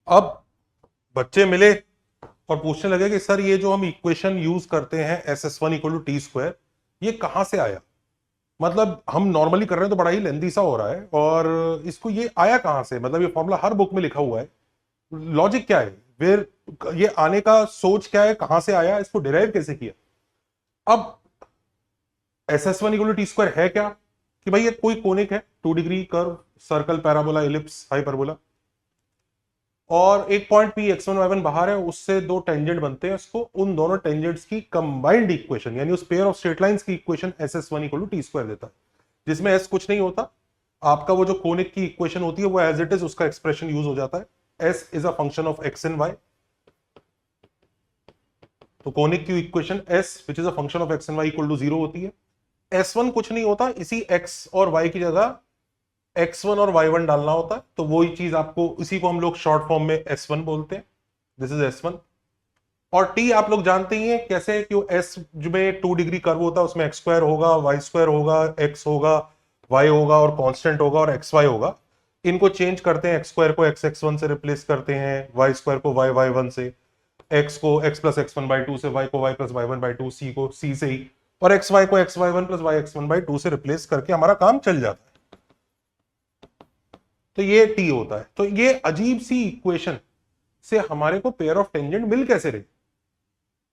अब बच्चे मिले और पूछने लगे कि सर ये जो हम इक्वेशन यूज करते हैं S S one equal to T square, ये कहां से आया? मतलब हम नॉर्मली कर रहे हैं तो बड़ा ही लेंथी सा हो रहा है, और इसको ये आया कहां से? मतलब ये फॉर्मूला हर बुक में लिखा हुआ है, लॉजिक क्या है फिर? ये आने का सोच क्या है, कहां से आया, इसको डिराइव कैसे किया? अब S S one equal to T square है क्या? कि भाई ये कोई कोनिक है, 2 degree curve, circle, parabola, ellipse, hyperbola, और एक point P X one Y one बाहर है, उससे दो टेंजेंट बनते हैं, उसको उन दोनों टेंजेंट्स की कंबाइंड इक्वेशन यानी उस पेयर ऑफ स्ट्रेट लाइंस की equation S S one equal to T square देता है, जिसमें एस कुछ नहीं होता, आपका वो जो कोनिक की इक्वेशन होती है वो एज इट इज उसका एक्सप्रेशन यूज हो जाता है, S is a function of X and Y. तो कोनिक की equation S which is a function of X and Y equal to 0 होती है। एस वन कुछ नहीं होता, इसी एक्स और वाई की जगह x1 और y1 डालना होता है, तो वही चीज आपको, इसी को हम लोग शॉर्ट फॉर्म में s1 बोलते हैं, दिस इज s1। और t आप लोग जानते ही हैं कैसे, कि s में 2 डिग्री कर्व होता है, उसमें x स्क्वायर होगा, y स्क्वायर होगा, x होगा, y होगा और कांस्टेंट होगा और xy होगा। इनको चेंज करते हैं, x स्क्वायर को x1 से रिप्लेस करते हैं, y स्क्वायर को y1 से, x को x plus X one by two से, y को y plus Y one by two, c को c से ही, और xy को xy1 plus y by two से रिप्लेस करके हमारा काम चल जाता है। तो ये टी होता है। तो ये अजीब सी इक्वेशन से हमारे को पेयर ऑफ टेंजेंट मिल कैसे रही,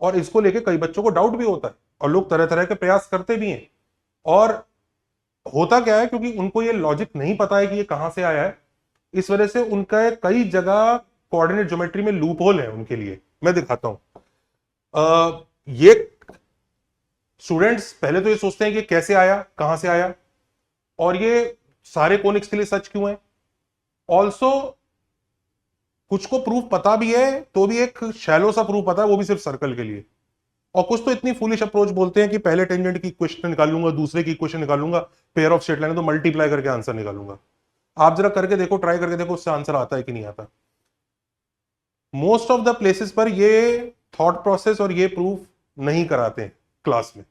और इसको लेके कई बच्चों को डाउट भी होता है और लोग तरह तरह के प्रयास करते भी हैं। और होता क्या है, क्योंकि उनको ये लॉजिक नहीं पता है कि ये कहां से आया है, इस वजह से उनका कई जगह कोऑर्डिनेट ज्योमेट्री में लूप होल है उनके लिए। मैं दिखाता हूं। ये स्टूडेंट्स पहले तो ये सोचते हैं कि कैसे आया, कहां से आया, और ये सारे कोनिक्स के लिए सच क्यों है। ऑल्सो कुछ को प्रूफ पता भी है, तो भी एक शैलो सा प्रूफ पता है, वो भी सिर्फ सर्कल के लिए। और कुछ तो इतनी फूलिश अप्रोच बोलते हैं कि पहले टेंजेंट की इक्वेशन निकालूंगा, दूसरे की इक्वेशन निकालूंगा, पेयर ऑफ स्ट्रेट लाइन तो मल्टीप्लाई करके आंसर निकालूंगा। आप जरा करके देखो, ट्राई करके देखो, उससे आंसर आता है कि नहीं आता। मोस्ट ऑफ द प्लेसेस पर ये थॉट प्रोसेस और ये प्रूफ नहीं कराते हैं क्लास में,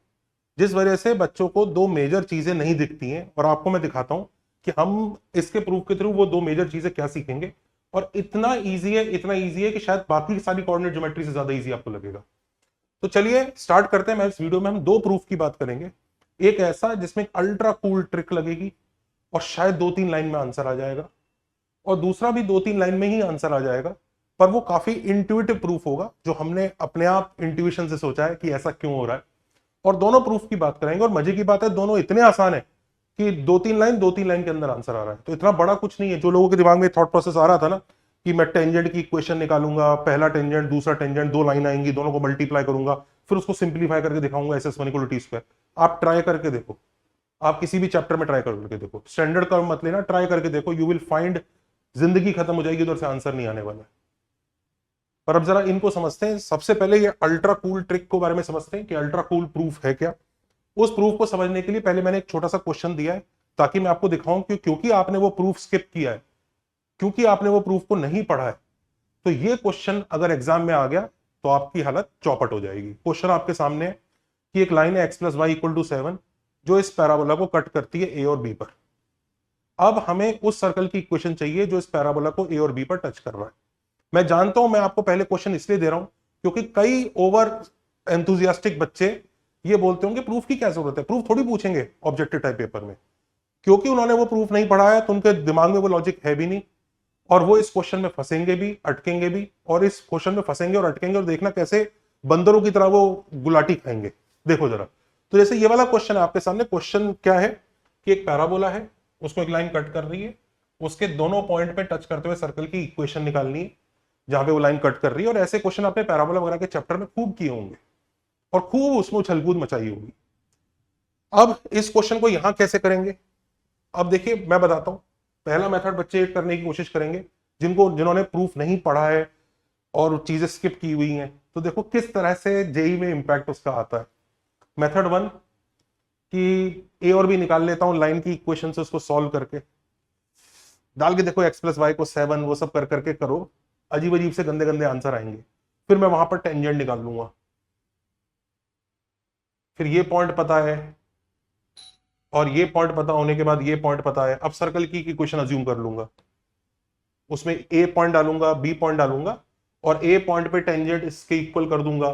जिस वजह से बच्चों को दो मेजर चीजें नहीं दिखती हैं। और आपको मैं दिखाता हूं कि हम इसके प्रूफ के थ्रू वो दो मेजर चीजें क्या सीखेंगे। और इतना इजी है, इतना इजी है कि शायद बाकी की सारी कोऑर्डिनेट ज्योमेट्री से ज्यादा इजी आपको लगेगा। तो चलिए स्टार्ट करते हैं। मैं इस वीडियो में हम दो प्रूफ की बात करेंगे, एक ऐसा जिसमें अल्ट्रा कूल ट्रिक लगेगी और शायद 2-3 लाइन में आंसर आ जाएगा, और दूसरा भी 2-3 लाइन में ही आंसर आ जाएगा, पर वो काफी इंट्यूटिव प्रूफ होगा, जो हमने अपने आप इंट्यूशन से सोचा है कि ऐसा क्यों हो रहा है। और दोनों प्रूफ की बात करेंगे, और मजे की बात है दोनों इतने आसान है कि 2-3 लाइन के अंदर आंसर आ रहा है। तो इतना बड़ा कुछ नहीं है। जो लोगों के दिमाग में थॉट प्रोसेस आ रहा था ना कि मैं टेंजेंट की इक्वेशन निकालूंगा, पहला टेंजेंट दूसरा टेंजेंट, 2 लाइन आएंगी, दोनों को मल्टीप्लाई करूंगा, फिर उसको सिंप्लीफाई करके दिखाऊंगा S S one equal to T square. आप ट्राई करके देखो, आप किसी भी चैप्टर में ट्राई करके देखो, स्टैंडर्ड कर्व मत लेना, ट्राई करके देखो, यू विल फाइंड जिंदगी खत्म हो जाएगी, उधर से आंसर नहीं आने वाला है। पर अब जरा इनको समझते हैं। सबसे पहले ये अल्ट्रा कूल ट्रिक के बारे में समझते हैं कि अल्ट्रा कूल प्रूफ है क्या। उस प्रूफ को समझने के लिए पहले मैंने एक छोटा सा क्वेश्चन दिया है, ताकि मैं आपको दिखाऊं कि क्योंकि आपने वो प्रूफ स्किप किया है, क्योंकि आपने वो प्रूफ को नहीं पढ़ा है, तो ये क्वेश्चन अगर एग्जाम में आ गया तो आपकी हालत चौपट हो जाएगी। क्वेश्चन आपके सामने है कि एक लाइन है X plus Y equal to 7, जो इस पैराबोला को कट करती है ए और बी पर। अब हमें उस सर्कल की इक्वेशन चाहिए जो इस पैराबोला को ए और बी पर टच कर रहा है। मैं जानता हूं मैं आपको पहले क्वेश्चन इसलिए दे रहा हूं क्योंकि कई ओवर एंथुजियास्टिक बच्चे ये बोलते होंगे प्रूफ की क्या जरूरत है, प्रूफ थोड़ी पूछेंगे ऑब्जेक्टिव टाइप पेपर में। क्योंकि उन्होंने वो प्रूफ नहीं पढ़ा है तो उनके दिमाग में वो लॉजिक है भी नहीं, और वो इस क्वेश्चन में फंसेंगे भी, अटकेंगे भी, और इस क्वेश्चन में फंसेंगे और अटकेंगे, और देखना कैसे बंदरों की तरह वो गुलाटी खाएंगे। देखो जरा। तो जैसे ये वाला क्वेश्चन है आपके सामने, क्वेश्चन क्या है कि एक पैराबोला है, उसको एक लाइन कट कर रही है, उसके दोनों पॉइंट पे टच करते हुए सर्कल की इक्वेशन निकालनी है जहां पे वो लाइन कट कर रही है। और ऐसे क्वेश्चन आपने पैराबोला वगैरह के चैप्टर में खूब किए होंगे और खूब उसमें उछलकूद मचाई होगी। अब इस क्वेश्चन को यहां कैसे करेंगे? अब देखिए मैं बताता हूं। पहला मेथड बच्चे करने की कोशिश करेंगे जिन्होंने प्रूफ नहीं पढ़ा है और चीजें स्किप की हुई हैं। तो देखो किस तरह से जेई में इंपैक्ट उसका आता है। मेथड 1 कि ए और बी निकाल लेता हूं लाइन की इक्वेशन से, उसको सॉल्व करके डाल के देखो एक्स प्लस वाई को 7, वो सब कर करके करो, अजीब अजीब से गंदे गंदे आंसर आएंगे। फिर मैं वहां पर टेंजेंट निकाल लूंगा, फिर ये पॉइंट पता है और ये पॉइंट पता होने के बाद ये पॉइंट पता है। अब सर्कल की इक्वेशन अज्यूम कर लूंगा, उसमें ए पॉइंट डालूंगा, बी पॉइंट डालूंगा और ए पॉइंट पे टेंजेंट इसके इक्वल कर दूंगा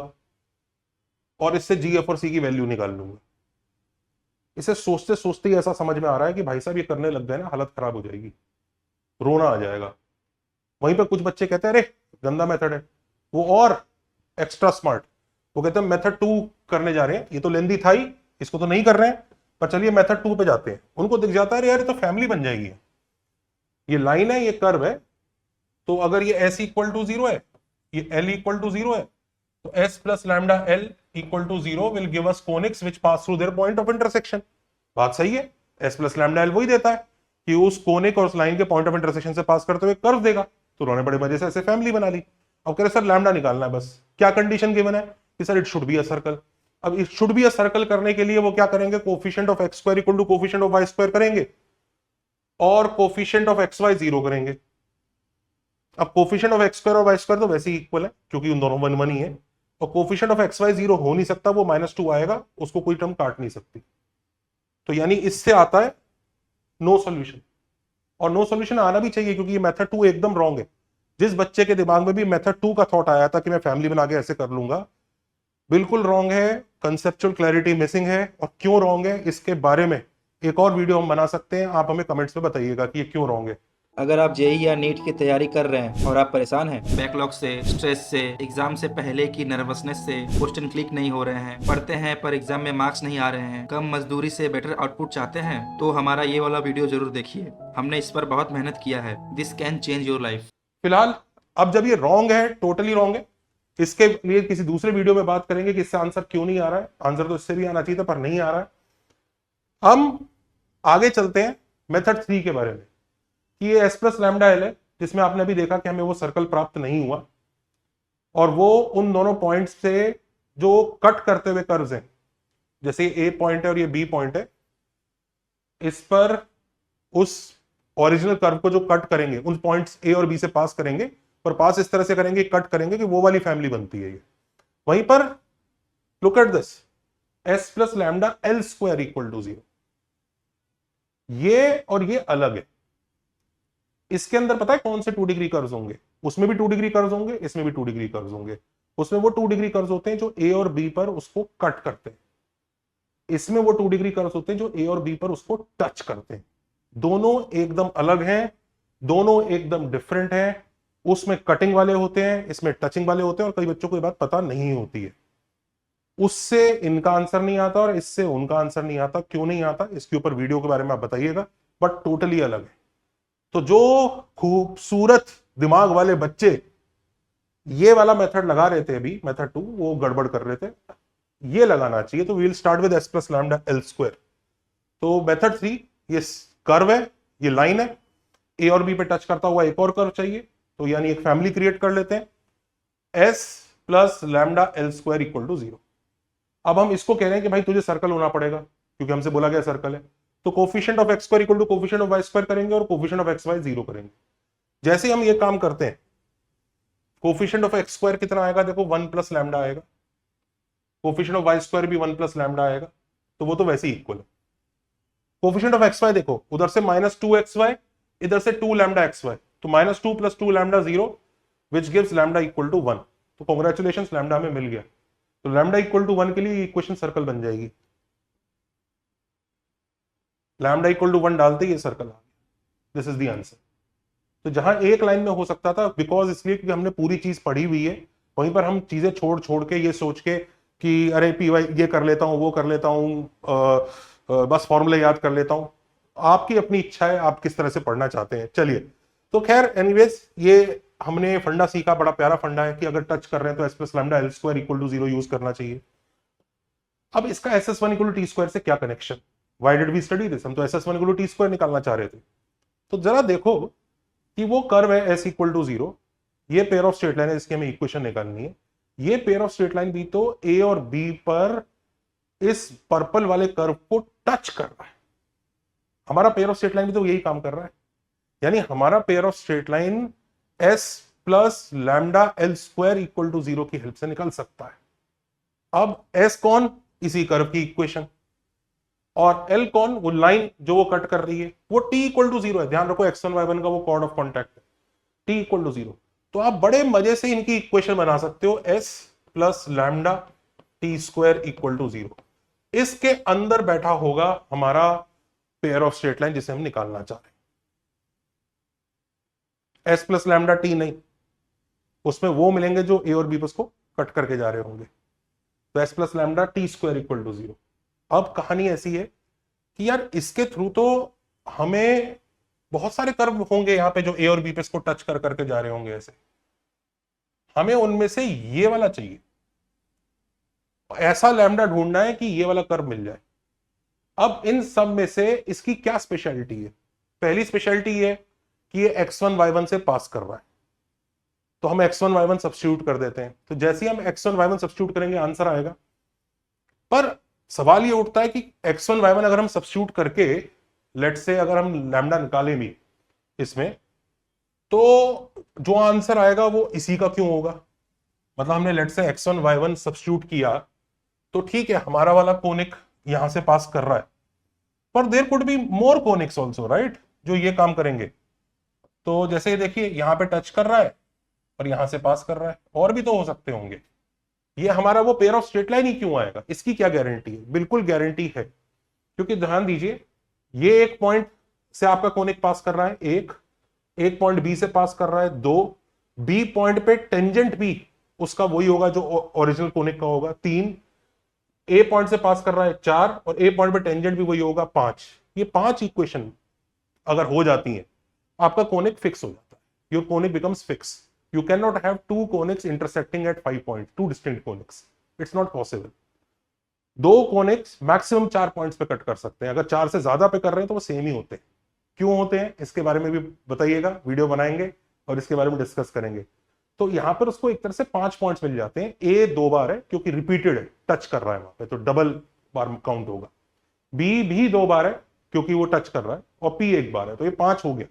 और इससे जी एफ और सी की वैल्यू निकाल लूंगा। इसे सोचते सोचते ही ऐसा समझ में आ रहा है कि भाई साहब ये करने लग गए ना हालत खराब हो जाएगी, रोना आ जाएगा। वहीं पे कुछ बच्चे कहते हैं अरे गंदा मेथड है, वो और एक्स्ट्रा स्मार्ट, वो कहते हैं मेथड 2 करने जा रहे हैं, ये तो लेंदी था ही, इसको तो नहीं कर रहे हैं, पर चलिए मेथड 2 पे जाते हैं। उनको दिख जाता है यार ये तो फैमिली बन जाएगी, ये लाइन है, ये कर्व है, तो अगर ये s इक्वल टू 0 है, ये l इक्वल टू 0 है, तो s plus lambda l equal to 0 will give us conics which pass through their point of intersection. बात सही है, s प्लस लैम्डा l वही देता है कि उस कोनिक और उस लाइन के पॉइंट ऑफ इंटरसेक्शन से पास करते हुए कर्व देगा। तो उन्होंने बड़े मजे से ऐसे फैमिली बना ली। अब कह रहे सर लैम्डा निकालना है, बस क्या कंडीशन गिवन है कि sir it should be a circle. अब it should be a circle करने के लिए वो क्या करेंगे, coefficient of X square equal to coefficient of Y square करेंगे और कोफिशिएंट ऑफ एक्स वाई 0 करेंगे। अब कोफिशिएंट ऑफ एक्स स्क्वायर और वाई स्क्वायर तो वैसे ही इक्वल है क्योंकि उन दोनों 1 1 ही है, और कोफिशिएंट ऑफ एक्स वाई 0 हो नहीं सकता, वो -2 आएगा, उसको कोई टर्म काट नहीं सकती। तो यानी इससे आता है नो सॉल्यूशन, और नो सॉल्यूशन आना भी चाहिए क्योंकि ये मेथड 2 एकदम रॉन्ग है। जिस बच्चे के दिमाग में भी मेथड 2 का थॉट आया था कि मैं फैमिली बना के ऐसे कर लूंगा, बिल्कुल रॉन्ग है, कंसेप्चुअल क्लैरिटी मिसिंग है। और क्यों रॉन्ग है इसके बारे में एक और वीडियो हम बना सकते हैं, आप हमें कमेंट्स में बताइएगा कि ये क्यों रॉन्ग है। अगर आप जेई या नीट की तैयारी कर रहे हैं और आप परेशान हैं बैकलॉग से, स्ट्रेस से, एग्जाम से पहले की नर्वसनेस से, क्वेश्चन क्लिक नहीं हो रहे हैं, पढ़ते हैं पर एग्जाम में मार्क्स नहीं आ रहे हैं, कम मजदूरी से बेटर आउटपुट चाहते हैं, तो हमारा ये वाला वीडियो जरूर देखिए। हमने इस पर बहुत मेहनत किया है। This can change your life. फिलहाल अब जब ये रॉन्ग है, टोटली रॉन्ग है, इसके लिए किसी दूसरे वीडियो में बात करेंगे कि इससे आंसर क्यों नहीं आ रहा है। आंसर तो इससे भी आना चाहिए था पर नहीं आ रहा है। हम आगे चलते हैं मेथड 3 के बारे में कि ये s प्लस लैम्डा एल है, जिसमें आपने अभी देखा कि हमें वो सर्कल प्राप्त नहीं हुआ, और वो उन दोनों पॉइंट्स से जो कट करते हुए कर्व्स हैं, जैसे ए पॉइंट है और ये बी पॉइंट है, इस पर उस ओरिजिनल कर्व को जो कट करेंगे उन पॉइंट्स ए और बी से पास करेंगे, पर पास इस तरह से करेंगे, कट करेंगे कि वो वाली फैमिली बनती है ये। वहीं पर look at this, s plus lambda L square equal to 0, ये और ये अलग है। इसके अंदर पता है कौन से 2 डिग्री कर्व्स होंगे, उसमें भी 2 डिग्री कर्व्स होंगे, इसमें भी 2 डिग्री कर्व्स होंगे। उसमें वो 2 डिग्री कर्व्स होते हैं जो ए और बी पर उसको कट करते हैं, इसमें वो 2 डिग्री कर्व्स होते हैं जो ए और बी पर उसको टच करते हैं। दोनों एकदम अलग हैं, दोनों एकदम डिफरेंट हैं। उसमें कटिंग वाले होते हैं, इसमें टचिंग वाले होते हैं, और कई बच्चों को ये बात पता नहीं होती है। उससे इनका आंसर नहीं आता और इससे उनका आंसर नहीं आता। क्यों नहीं आता, इसके ऊपर वीडियो के बारे में आप बताइएगा, बट टोटली अलग है। तो जो खूबसूरत दिमाग वाले बच्चे ये वाला मेथड लगा रहे थे अभी, मेथड 2, वो गड़बड़ कर रहे थे, ये लगाना चाहिए। तो we will start with s plus lambda L square. तो मेथड 3, ये कर्व है, ये लाइन है, ए और बी पे टच करता हुआ एक और कर्व चाहिए, तो यानी एक फैमिली क्रिएट कर लेते हैं, s plus lambda L square equal to 0। अब हम इसको कह रहे हैं कि भाई तुझे सर्कल होना पड़ेगा क्योंकि हमसे बोला गया सर्कल है, तो coefficient of X square equal to coefficient of Y square करेंगे और कोफिशिएंट ऑफ एक्स वाई 0 करेंगे। जैसे ही हम ये काम करते हैं, कोफिशिएंट ऑफ एक्स स्क्वायर कितना आएगा, देखो 1 प्लस लैम्डा आएगा, कोफिशिएंट ऑफ वाई स्क्वायर भी 1 प्लस लैम्डा आएगा, तो वो तो वैसे ही इक्वल है। कोफिशिएंट ऑफ एक्स वाई देखो, उधर से -2xy, इधर से 2 लैम्डा xy, तो -2 + 2 lambda 0 which gives lambda equal to 1। तो कांग्रेचुलेशंस, लैम्डा हमें मिल गया। तो लैम्डा इक्वल टू 1 के लिए इक्वेशन सर्कल बन जाएगी। लैम्डा इक्वल टू 1 डालते ही ये सर्कल आ गया। This is the answer. तो जहां एक लाइन में हो सकता था, बिकॉज इसलिए क्योंकि हमने पूरी चीज पढ़ी हुई है, वहीं पर हम चीजें छोड़ छोड़ के ये सोच के कि अरे पी वाई ये कर लेता हूं, वो कर लेता हूं, बस फॉर्मूला याद कर लेता हूं। आपकी अपनी इच्छा है, आप किस तरह से पढ़ना चाहते हैं। चलिए, तो खैर एनीवेज, ये हमने फंडा सीखा, बड़ा प्यारा फंडा है कि अगर टच कर रहे हैं तो s plus lambda L square equal to 0 use करना चाहिए। अब इसका SS1 equal to T square से क्या connection, why did we study this, हम तो SS1 equal to T square निकालना चाह रहे थे। तो जरा देखो कि वो कर्व है s इक्वल टू 0, ये पेयर ऑफ स्ट्रेट लाइन है, इसकी हमें इक्वेशन निकालनी है। ये पेयर ऑफ स्ट्रेट लाइन भी तो a और b पर इस पर्पल वाले कर्व को टच कर रहा है। हमारा पेयर ऑफ स्ट्रेट लाइन भी तो यही काम कर रहा है, यानी हमारा pair of straight line s plus lambda L square equal to 0 की हेल्प से निकल सकता है। अब s कौन, इसी कर्व की इक्वेशन, और l कौन, वो लाइन जो वो कट कर रही है, वो t इक्वल टू 0 है। ध्यान रखो x1 y1 का वो कॉर्ड ऑफ कॉन्टैक्ट है। T equal to 0। तो आप बड़े मजे से इनकी इक्वेशन बना सकते हो, S plus lambda T square equal to 0। इसके अंदर बैठा होगा हमारा पेयर ऑफ स्ट्रेट लाइन जिसे हम निकालना चाह रहे हैं। एस प्लस लैम्डा टी नहीं, उसमें वो मिलेंगे जो ए और बी बस को कट करके जा रहे होंगे। तो S plus lambda T square equal to 0। अब कहानी ऐसी है कि यार इसके थ्रू तो हमें बहुत सारे कर्व होंगे यहाँ पे जो ए और बी पे इसको टच कर करके जा रहे होंगे, ऐसे हमें उनमें से ये वाला चाहिए, ऐसा लैम्डा ढूंढना है कि ये वाला कर्व मिल जाए। अब इन सब में से इसकी क्या स्पेशलिटी है? पहली स्पेशलिटी है कि ये x1 y1 से पास कर रहा है, तो हम x1 y1 सब्स्टिट्यूट कर देते हैं। तो जैसे ही हम x1 y1 सब्स्टिट्यूट करेंगे आंसर आएगा। पर सवाल ये उठता है कि x1 y1 अगर हम सब्स्टिट्यूट करके लेट से अगर हम लैम्डा निकालें भी इसमें, तो जो आंसर आएगा वो इसी का क्यों होगा? मतलब हमने लेट से x1 y1 सब्स्टिट्यूट किया तो ठीक है, हमारा वाला कोनिक यहां से पास कर रहा है, पर there could be more conics also, right, जो ये काम करेंगे। तो जैसे ये देखिए यहां पे टच कर रहा है और यहां से पास कर रहा है, और भी तो हो सकते होंगे। ये हमारा वो पेयर ऑफ स्ट्रेट लाइन ही क्यों आएगा? इसकी क्या गारंटी है? बिल्कुल गारंटी है, क्योंकि ध्यान दीजिए ये एक पॉइंट से आपका कोनिक पास कर रहा है, एक पॉइंट बी से पास कर रहा है, दो, बी पॉइंट पे टेंजेंट भी उसका वही होगा जो ओरिजिनल कोनिक का होगा, तीन, ए पॉइंट से पास कर रहा है, चार, और ए पॉइंट पे टेंजेंट भी वही होगा, पांच। ये पांच इक्वेशन अगर हो जाती हैं, आपका कोनिक फिक्स हो जाता है। Your conic becomes fix. You cannot have two conics intersecting at 5 points, two distinct conics. It's not possible. दो कोनिक्स मैक्सिमम 4 पॉइंट्स पे कट कर सकते हैं। अगर 4 से ज्यादा पे कर रहे हैं तो वो सेम ही होते हैं। क्यों होते हैं इसके बारे में भी बताइएगा, वीडियो बनाएंगे और इसके बारे में डिस्कस करेंगे। तो यहां पर उसको एक तरह से 5 पॉइंट्स मिल जाते हैं। ए 2 बार है क्योंकि रिपीटेड है, टच कर रहा है वहां पे, तो डबल बार काउंट होगा। बी भी 2 बार है क्योंकि वो टच कर रहा है, और पी 1 बार है, तो ये 5 हो गया।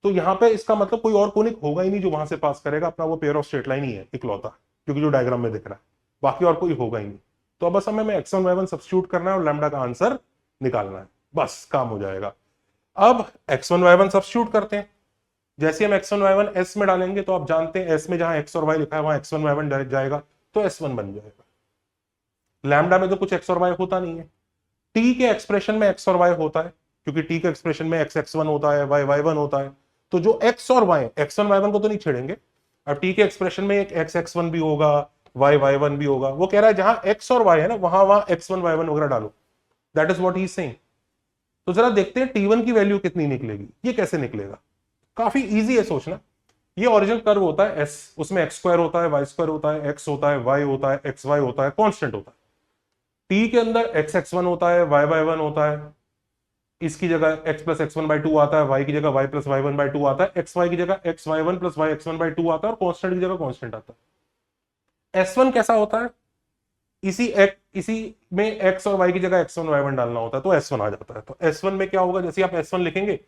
तो यहां पे इसका मतलब कोई और कोनिक होगा ही नहीं जो वहां से पास करेगा, अपना वो पेयर ऑफ स्ट्रेट लाइन ही है इकलौता, क्योंकि जो डायग्राम में दिख रहा है, बाकी और कोई होगा ही नहीं। तो अब बस हमें x1 y1 सब्स्टिट्यूट करना है और लैम्डा का आंसर निकालना है, बस काम हो जाएगा। अब x1 y1 सब्स्टिट्यूट करते हैं। जैसे हम x1 y1 s में डालेंगे तो आप जानते हैं s में जहां x और y लिखा है वहां x1 y1 डायरेक्ट जाएगा, तो s1 बन जाएगा। लैम्डा में तो कुछ x और y होता नहीं है। t के एक्सप्रेशन में x और y होता है, क्योंकि t के एक्सप्रेशन में x x1 होता है, y y1 होता है। तो जो x और y, x1 y1 को तो नहीं छेड़ेंगे। अब t के एक्सप्रेशन में एक x x1 भी होगा, y y1 भी होगा। वो कह रहा है जहां x और y है ना, वहां वहां x1 y1 वगैरह डालो। That is what he is saying. तो जरा देखते हैं t1 की वैल्यू कितनी निकलेगी। ये कैसे निकलेगा? काफी इजी है सोचना। ये ओरिजिनल कर्व होता है s, उसमें x स्क्वायर होता है, y स्क्वायर होता है, x होता है, y होता है, xy होता है, कांस्टेंट होता है। t के अंदर x x1 होता है, y y1 होता है, इसकी जगह x प्लस x1 बाई 2 आता है, y की जगह y प्लस y1 बाई 2 आता है, xy की जगह x y1 plus y x1 by 2 आता है, और कांस्टेंट की जगह कांस्टेंट आता है। s1 कैसा होता है? इसी में x और y की जगह x1 y1 डालना होता है, तो s1 आ जाता है। तो s1 में क्या होगा? जैसे आप s1 लिखेंगे,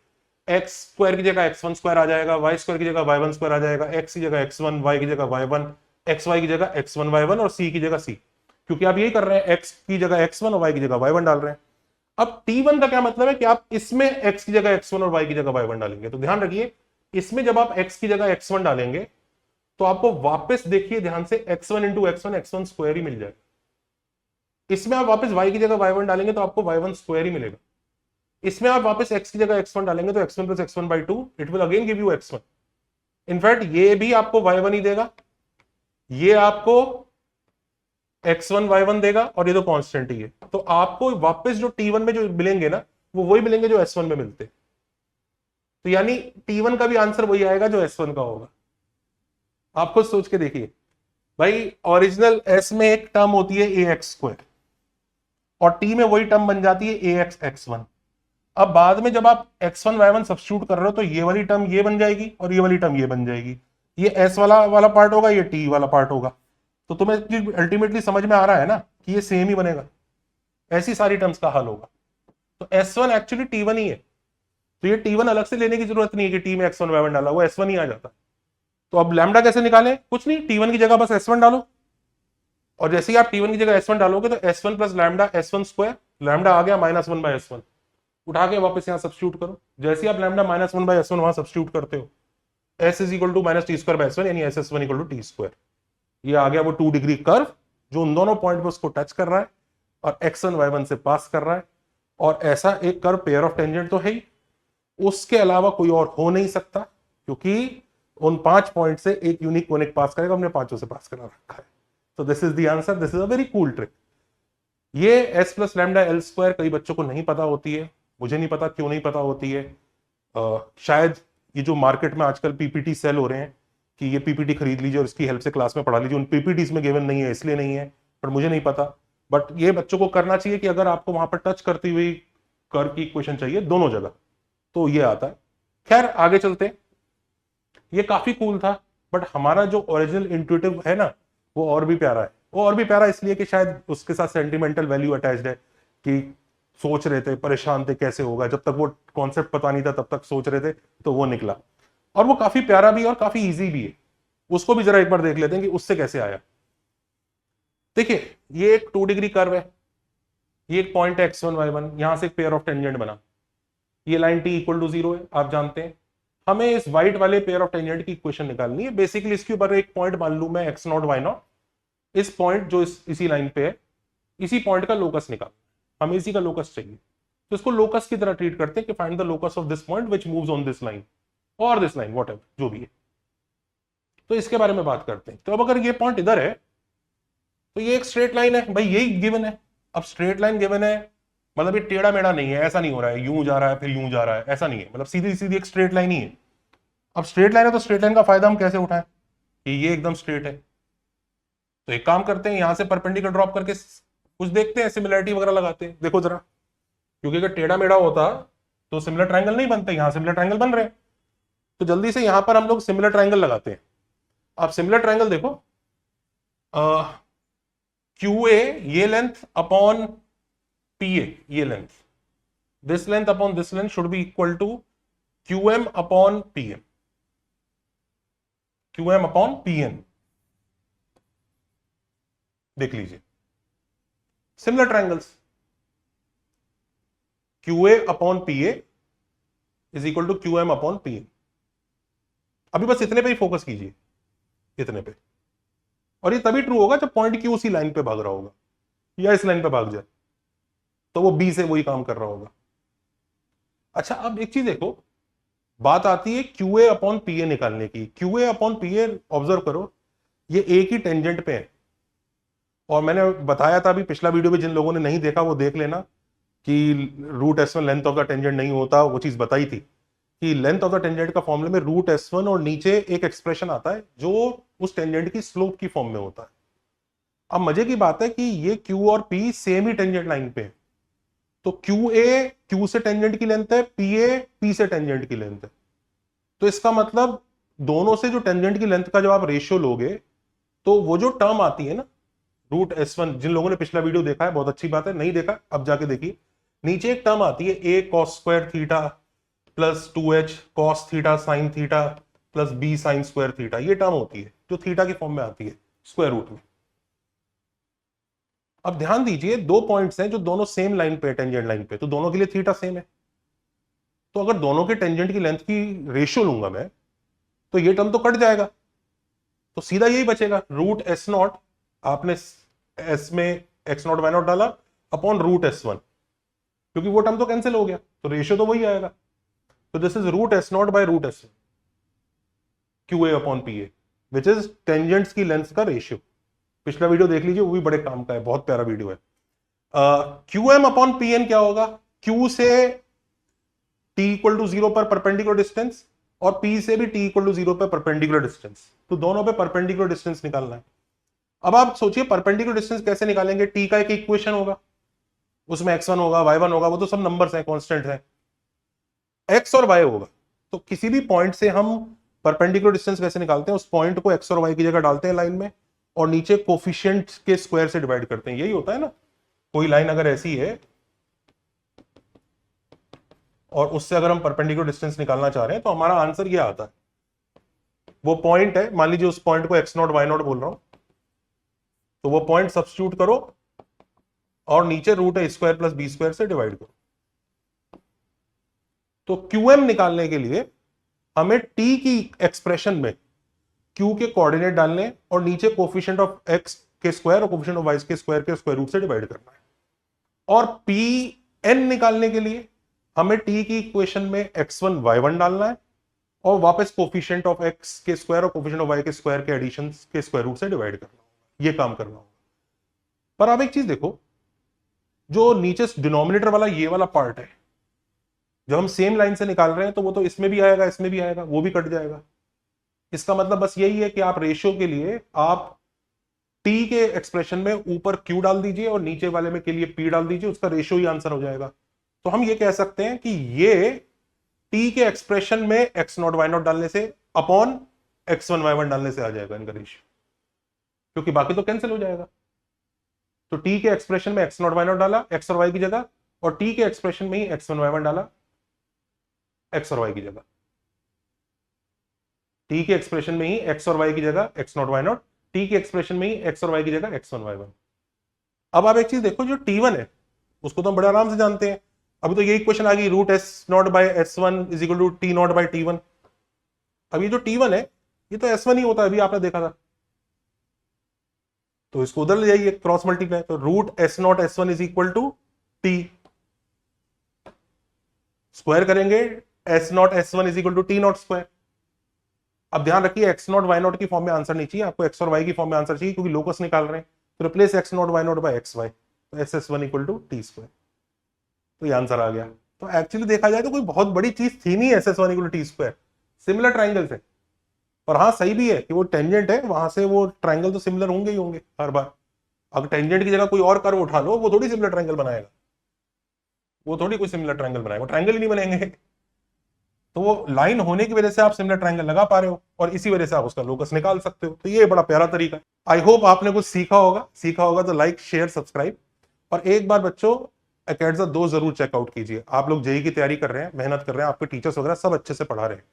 x स्क्वायर की जगह x1 स्क्वायर आ जाएगा, y स्क्वायर की जगह y1 स्क्वायर आ जाएगा, x की जगह x1, y की जगह y1, xy की जगह x1 y1 और c की जगह c, क्योंकि आप यही कर रहे हैं, x की जगह x1 और y की जगह y1 डाल रहे हैं। अब t1 का क्या मतलब है कि आप इसमें x की जगह x1 और y की जगह y1 डालेंगे। तो ध्यान रखिए, इसमें जब आप x की जगह x1 डालेंगे तो आपको वापस देखिए ध्यान से x1 इंटू x1 स्क्वायर ही मिल जाएगा। इसमें आप वापस y की जगह y1 डालेंगे तो आपको y1 स्क्वायर ही मिलेगा। इसमें आप वापस x की जगह x1 डालेंगे तो x1 plus x1 by 2, it will again give you x1। In fact ये भी आपको y1 ही देगा, ये आपको x1 y1 देगा, और ये तो कांस्टेंट ही है। तो आपको वापस जो t1 में जो मिलेंगे ना, वो वही मिलेंगे जो s1 में मिलते। तो यानी t1 का भी आंसर वही आएगा जो s1 का होगा। आप खुद सोच के देखिए भाई, ओरिजिनल s में एक टर्म होती है ax स्क्वायर, और t में वही टर्म बन जाती है ax x1। अब बाद में जब आप x1 y1 सब्स्टिट्यूट कर रहे हो तो ये वाली टर्म ये बन जाएगी और ये वाली टर्म ये बन जाएगी। ये s वाला पार्ट होगा, ये t वाला पार्ट होगा। तो तुम्हें अल्टीमेटली समझ में आ रहा है ना कि ये सेम ही बनेगा। ऐसी सारी टर्म्स का हल होगा। तो s1 एक्चुअली t1 ही है। तो ये t1 अलग से लेने की जरूरत नहीं है कि t में x1 y1 डाला, वो s1 ही आ जाता। तो अब लैम्डा कैसे निकालें? कुछ नहीं, t1 की जगह बस s1 डालो, और जैसे ही आप t1 की जगह s1 डालोगे तो s1 plus lambda s1 square, lambda आ गया -1 बाय s1, उठा के वापस यहां सब्स्टिट्यूट करो। जैसे ही आप लैम्डा -1 बाय s1 वहां सब्स्टिट्यूट करते हो, S is equal to minus T square by S1 यानी SS1 equal to T square. ये आ गया वो 2 डिग्री कर्व जो उन दोनों पॉइंट पे उसको टच कर रहा है और x1 y1 से पास कर रहा है। और ऐसा एक कर्व पेयर ऑफ टेंजेंट तो है ही, उसके अलावा कोई और हो नहीं सकता, क्योंकि उन 5 पॉइंट से एक यूनिक कोनिक पास करेगा, हमने 5 से पास करा रखा है। तो this is the answer, this is a very cool trick. ये s plus lambda L square कई बच्चों को नहीं पता होती है, मुझे नहीं पता क्यों नहीं पता होती है। शायद ये जो मार्केट में आजकल पीपीटी सेल हो रहे हैं कि ये पीपीटी खरीद लीजिए और इसकी हेल्प से क्लास में पढ़ा लीजिए, उन पीपीटीज में गिवन नहीं है इसलिए नहीं है, पर मुझे नहीं पता। बट ये बच्चों को करना चाहिए कि अगर आपको वहां पर टच करती हुई कर्व की इक्वेशन चाहिए दोनों जगह, तो ये आता है। खैर आगे चलते हैं। ये काफी कूल था, बट हमारा जो ओरिजिनल इंट्यूटिव है ना, वो और भी प्यारा है। वो और भी प्यारा इसलिए कि शायद उसके साथ सेंटिमेंटल वैल्यू अटैच्ड है, कि सोच रहे थे, परेशान थे कैसे होगा, जब तक वो कॉन्सेप्ट पता नहीं था तब तक सोच रहे थे, तो वो निकला। और वो काफी प्यारा भी है और काफी इजी भी है। उसको भी जरा एक बार देख लेते हैं कि उससे कैसे आया। देखिए ये एक 2 डिग्री कर्व है, ये एक पॉइंट है x1 y1, यहां से एक पेयर ऑफ टेंजेंट बना, ये लाइन t इक्वल टू 0 है, आप जानते हैं। हमें इस व्हाइट वाले पेयर ऑफ टेंजेंट की इक्वेशन निकालनी है। बेसिकली इसके ऊपर एक पॉइंट मान लू मैं x0 y0, इस पॉइंट जो इसी लाइन पे है, इसी पॉइंट का लोकस निकाल, हमें इसी का लोकस चाहिए। तो इसको लोकस की तरह ट्रीट करते हैं कि find the locus of this point which moves on this line और दिस लाइन, व्हाटएवर जो भी है। तो इसके बारे में बात करते हैं। तो अब अगर ये पॉइंट इधर है तो ये एक स्ट्रेट लाइन है, भाई यही गिवन है। अब स्ट्रेट लाइन गिवन है मतलब ये टेढ़ा मेढ़ा नहीं है, ऐसा नहीं हो रहा है यूं जा रहा है फिर यूं जा रहा है, ऐसा नहीं है, मतलब सीधी सीधी एक स्ट्रेट लाइन ही है। अब स्ट्रेट लाइन है तो स्ट्रेट लाइन का फायदा हम कैसे उठाएं कि ये एकदम स्ट्रेट है। तो एक काम करते हैं, यहां से परपेंडिकुलर ड्रॉप करके कुछ देखते हैं, सिमिलरिटी वगैरह लगाते हैं। देखो जरा, क्योंकि अगर टेढ़ा मेढ़ा होता तो सिमिलर ट्रायंगल नहीं बनते, यहां सिमिलर ट्रायंगल बन रहे हैं। तो जल्दी से यहां पर हम लोग सिमिलर ट्रायंगल लगाते हैं। अब सिमिलर ट्रायंगल देखो, QA ये लेंथ अपॉन PA ये length, this length upon this length should be equal to QM upon PM, QM upon PN। देख लीजिए similar triangles, QA upon PA is equal to QM upon PM। अभी बस इतने पे ही focus कीजिए, इतने पे। और ये तभी ट्रू होगा जब पॉइंट Q उसी लाइन पे भाग रहा होगा, या इस लाइन पे भाग जाए तो वो B से वही काम कर रहा होगा। अच्छा अब एक चीज देखो, बात आती है QA अपॉन PA निकालने की। QA अपॉन PA ऑब्जर्व करो, ये एक ही टेंजेंट पे है। और मैंने बताया था अभी पिछला वीडियो में, जिन लोगों ने नहीं देखा वो देख लेना, कि root S1 length of the tangent नहीं होता, वो चीज बताई थी कि लेंथ ऑफ द टेंजेंट का फॉर्मूले में रूट S1 और नीचे एक एक्सप्रेशन आता है जो उस टेंजेंट की स्लोप की फॉर्म में होता है। अब मजे की बात है कि ये Q और P सेम ही टेंजेंट लाइन पे है, तो QA Q से टेंजेंट की लेंथ है, PA P से टेंजेंट की लेंथ है। तो इसका मतलब दोनों से जो टेंजेंट की लेंथ का जब आप रेशियो लोगे तो वो जो टर्म आती है ना रूट S1, जिन लोगों ने पिछला वीडियो देखा है बहुत अच्छी बात है, नहीं देखा अब जाके देखिए, नीचे एक टर्म आती है A cos square theta plus 2H cos theta sine theta plus B sine square theta, ये टर्म होती है जो थीटा की फॉर्म में आती है स्क्वायर रूट में। अब ध्यान दीजिए, दो पॉइंट्स हैं जो दोनों सेम लाइन पे, टेंजेंट लाइन पे, तो दोनों के लिए थीटा सेम है। तो अगर दोनों के टेंजेंट की लेंथ की रेशियो लूंगा मैं तो ये टर्म तो कट जाएगा, तो सीधा यही बचेगा रूट S0, आपने S में x0 y0 डाला अपॉन रूट S1, क्योंकि वो टर्म तो कैंसिल हो गया, तो रेशियो तो वही आएगा। तो this is root S0 by root S1 QA upon PA which is tangents की लेंथ का रेशियो। पिछला वीडियो देख लीजिए, वो भी बड़े काम का है, बहुत प्यारा वीडियो है। QM अपॉन PN क्या होगा, Q से T इक्वल टू 0 पर परपेंडिकुलर डिस्टेंस और P से भी T इक्वल टू 0 पर परपेंडिकुलर डिस्टेंस, तो दोनों पे परपेंडिकुलर डिस्टेंस निकालना है। अब आप सोचिए परपेंडिकुलर डिस्टेंस कैसे निकालेंगे, T का एक इक्वेशन होगा, उसमें x1 होगा y1 होगा, वो तो सब नंबर्स हैं, कांस्टेंट हैं, x और y होगा। तो किसी भी पॉइंट से हम परपेंडिकुलर डिस्टेंस कैसे निकालते हैं, उस पॉइंट को x और y की जगह डालते हैं लाइन में और नीचे कोफिशिएंट के स्क्वायर से डिवाइड करते हैं, यही होता है ना। कोई लाइन अगर ऐसी है और उससे अगर हम परपेंडिकुलर डिस्टेंस निकालना चाह रहे हैं तो हमारा आंसर ये आता है। वो पॉइंट है, मान लीजिए उस पॉइंट को x0 y0 बोल रहा हूं, तो वो पॉइंट सब्स्टिट्यूट करो और नीचे रूट है स्क्वायर प्लस B स्क्वायर से डिवाइड करो। तो QM निकालने के लिए हमें टी की एक्सप्रेशन में क्यू के कोऑर्डिनेट डालने और नीचे कोफिशिएंट ऑफ एक्स के स्क्वायर और कोफिशिएंट ऑफ वाई के स्क्वायर रूट से डिवाइड करना है। और पी एन निकालने के लिए हमें टी की इक्वेशन में x1 y1 डालना है और वापस कोफिशिएंट ऑफ एक्स के स्क्वायर और कोफिशिएंट ऑफ वाई के स्क्वायर के एडिशन के स्क्वायर रूट से डिवाइड करना होगा। ये काम करना होगा। पर आप एक चीज देखो, जो नीचे डिनोमिनेटर वाला ये वाला पार्ट है, जब हम सेम लाइन से निकाल रहे हैं तो वो तो इसमें भी आएगा, इसमें भी आएगा, वो भी कट जाएगा। इसका मतलब बस यही है कि आप रेशियो के लिए आप टी के एक्सप्रेशन में ऊपर क्यू डाल दीजिए और नीचे वाले में के लिए पी डाल दीजिए, उसका रेशियो ही आंसर हो जाएगा। तो हम ये कह सकते हैं कि ये टी के एक्सप्रेशन में एक्स नॉट वाई नॉट डालने से अपॉन x1 y1 डालने से आ जाएगा इनका रेशियो, क्योंकि बाकी तो कैंसिल हो जाएगा। तो टी के एक्सप्रेशन में एक्स नॉट वाई नॉट डाला एक्स और वाई की जगह, और टी के एक्सप्रेशन में ही x1 y1 डाला एक्स और वाई की जगह। टी के एक्सप्रेशन में ही एक्स और वाई की जगह X not Y not, T के एक्सप्रेशन में ही एक्स और वाई की जगह x1 y1। अब आप एक चीज देखो, जो t1 है उसको तो हम बड़े आराम से जानते हैं। अभी तो यही क्वेश्चन आ गई, root S not by s1 is equal to T not by t1। अब ये जो t1 है ये तो s1 ही होता है, अभी आपने देखा था। तो इसको उधर ले जाइए, क्रॉस मल्टीप्लाई, तो root S naught s1 is equal to T, square करेंगे S naught s1 is equal to T naught square. अब ध्यान रखिए एक्स नॉट वाई नॉट की फॉर्म में आंसर नहीं चाहिए आपको, एक्स और वाई की फॉर्म में आंसर चाहिए, क्योंकि लोकस निकाल रहे हैं। तो replace X not Y naught by X Y, तो S S one equal to T square, तो ये आंसर आ गया। तो एक्चुअली देखा जाए तो कोई बहुत बड़ी चीज थी नहीं S S one equal to T square, similar triangle से। पर हाँ सही भी है कि वो टेंजेंट है, वहां से वो ट्राइंगल तो सिमिलर होंगे ही होंगे हर बार। अगर टेंजेंट की जगह कोई और कर्व उठा लो, वो थोड़ी सिमिलर ट्राइंगल बनाएगा, वो थोड़ी कोई सिमिलर ट्राइंगल बनाएगा, वो ट्राइंगल ही नहीं बनेंगे। तो वो लाइन होने की वजह से आप सिमिलर ट्रायंगल लगा पा रहे हो और इसी वजह से आप उसका लोकस निकाल सकते हो। तो ये बड़ा प्यारा तरीका है। आई होप आपने कुछ सीखा होगा तो लाइक शेयर सब्सक्राइब। और एक बार बच्चों एकेडजा 2 जरूर चेकआउट कीजिए। आप लोग जेई की तैयारी कर रहे हैं, मेहनत कर रहे हैं, आपके टीचर्स वगैरह सब अच्छे से पढ़ा रहे हैं।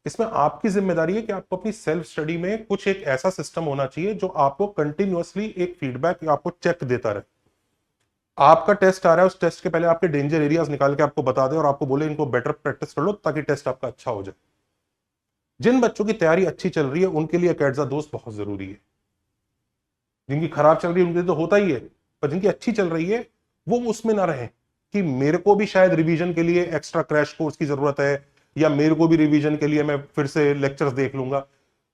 इसमें आपकी जिम्मेदारी है कि आपको अपनी सेल्फ स्टडी में कुछ एक ऐसा सिस्टम होना चाहिए जो आपको कंटिन्यूअसली एक फीडबैक आपको चेक देता रहे। आपका टेस्ट आ रहा है, उस टेस्ट के पहले आपके डेंजर एरियाज निकाल के आपको बता दे और आपको बोले इनको बेटर प्रैक्टिस कर लो ताकि टेस्ट आपका अच्छा हो जाए। जिन बच्चों की तैयारी अच्छी चल रही है उनके लिए एकेडजा दोस्त बहुत जरूरी है। जिनकी खराब चल रही है उनके लिए तो होता ही है, पर जिनकी अच्छी चल रही है वो उसमें ना रहे कि मेरे को भी शायद रिवीजन के लिए एक्स्ट्रा क्रैश कोर्स की जरूरत है, या मेरे को भी रिवीजन के लिए मैं फिर से लेक्चर्स देख लूंगा।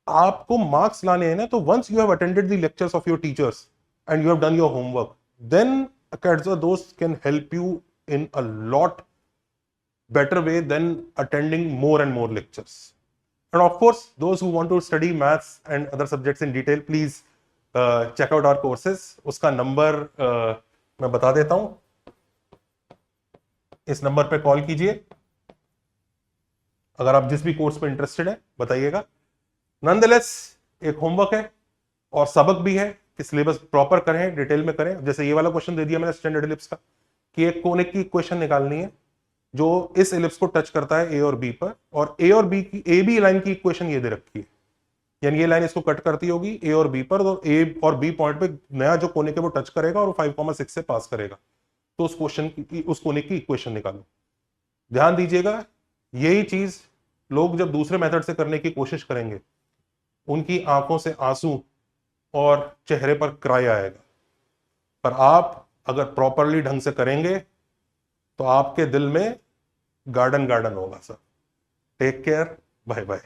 आपको मार्क्स लाने हैं ना, तो once you have attended the lectures of your teachers and you have done your homework, then Acadza those can help you in a lot better way than attending more and more lectures. And of course, those who want to study maths and other subjects in detail, please check out our courses. उसका number मैं बता देता हूं, इस number पे call कीजिए अगर आप जिस भी कोर्स में इंटरेस्टेड है, बताइएगा। नॉनदलेस एक होमवर्क है और सबक भी है कि सिलेबस प्रॉपर करें, डिटेल में करें। जैसे ये वाला क्वेश्चन दे दिया मैंने स्टैंडर्ड इलिप्स का, कि एक कोने की इक्वेशन निकालनी है जो इस इलिप्स को टच करता है ए और बी पर, और ए और बी की ए बी लाइन की इक्वेशन ये दे रखी है, यानी ये लाइन इसको कट करती होगी ए और बी पर, तो ए और बी पॉइंट पे नया जो कोने के वो टच करेगा और 5,6 से पास करेगा। तो उस क्वेश्चन की उस कोने की इक्वेशन निकालो। ध्यान दीजिएगा, यही चीज लोग जब दूसरे मेथड से करने की कोशिश करेंगे उनकी आंखों से आंसू और चेहरे पर क्राई आएगा। पर आप अगर प्रॉपरली ढंग से करेंगे तो आपके दिल में गार्डन गार्डन होगा sir. Take care, bye bye.